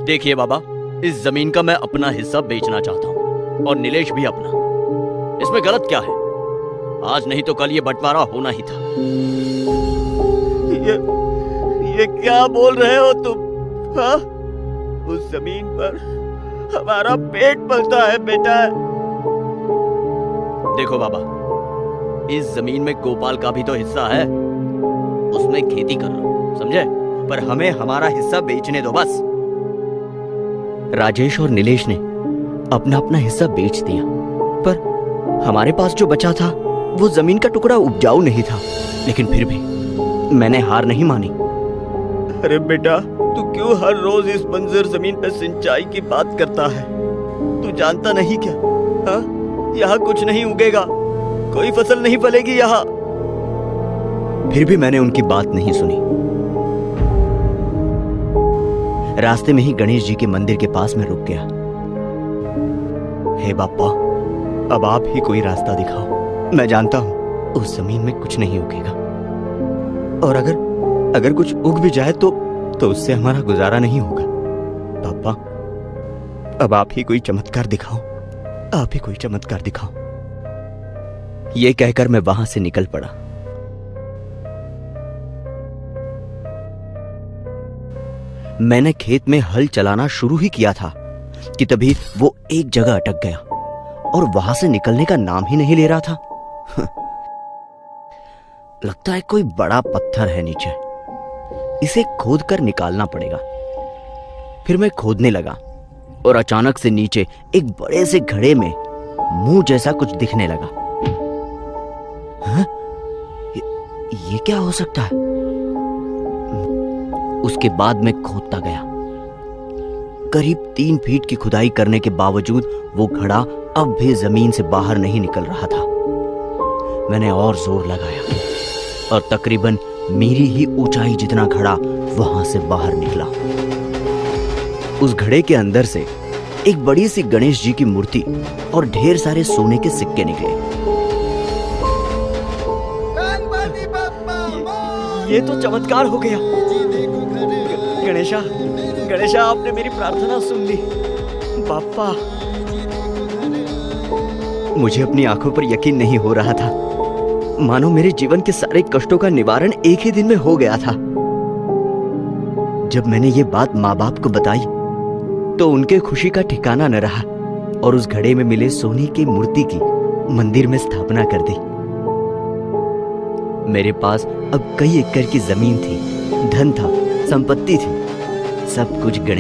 देखिए बाबा, इस जमीन का मैं अपना हिस्सा बेचना चाहता हूँ और नीलेश भी अपना। इसमें गलत क्या है? आज नहीं तो कल ये बंटवारा होना ही था। ये क्या बोल रहे हो तुम? हाँ? उस जमीन पर हमारा पेट पलता है बेटा। देखो बाबा, इस जमीन में गोपाल का भी तो हिस्सा है। उसमें खेती कर लो, समझे? पर हमें हमारा हिस्सा बेचने दो बस। राजेश और नीलेश ने अपना अपना हिस्सा बेच दिया, पर हमारे पास जो बचा था वो जमीन का टुकड़ा उपजाऊ नहीं था। लेकिन फिर भी मैंने हार नहीं मानी। अरे बेटा, तू क्यों हर रोज इस बंजर जमीन पर सिंचाई की बात करता है? तू जानता नहीं क्या? हाँ? यहाँ कुछ नहीं उगेगा, कोई फसल नहीं फलेगी यहाँ। फिर भी मैंने उनकी बात नहीं सुनी। रास्ते में ही गणेश जी के मंदिर के पास में रुक गया। हे बाप्पा, अब आप ही कोई रास्ता दिखाओ। मैं जानता हूं उस जमीन में कुछ नहीं उगेगा, और अगर कुछ उग भी जाए तो उससे हमारा गुजारा नहीं होगा। पापा, अब आप ही कोई चमत्कार दिखाओ, आप ही कोई चमत्कार दिखाओ। ये कहकर मैं वहां से निकल पड़ा। मैंने खेत में हल चलाना शुरू ही किया था कि तभी वो एक जगह अटक गया और वहां से निकलने का नाम ही नहीं ले रहा था। लगता है कोई बड़ा पत्थर है नीचे, इसे खोद कर निकालना पड़ेगा। फिर मैं खोदने लगा और अचानक से नीचे एक बड़े से घड़े में मुंह जैसा कुछ दिखने लगा। हाँ? ये क्या हो सकता है? उसके बाद मैं खोदता गया। करीब 3 फीट की खुदाई करने के बावजूद वो घड़ा अब भी जमीन से बाहर नहीं निकल रहा था। मैंने और जोर लगाया और तकरीबन मेरी ही ऊंचाई जितना घड़ा वहां से बाहर निकला। उस घड़े के अंदर से एक बड़ी सी गणेश जी की मूर्ति और ढेर सारे सोने के सिक्के निकले। ये तो चमत्कार हो गया। गणेशा, आपने मेरी प्रार्थना सुन ली। बाप्पा, मुझे अपनी आंखों पर यकीन नहीं हो रहा था। मानो मेरे जीवन के सारे कष्टों का निवारण एक ही दिन में हो गया था। जब मैंने ये बात माँ बाप को बताई तो उनके खुशी का ठिकाना न रहा और उस घड़े में मिले सोने की मूर्ति की मंदिर में स्थापना कर दी। मेरे पास अब कई एकड़ की जमीन थी, धन था, संपत्ति थी, सब कुछ गणेश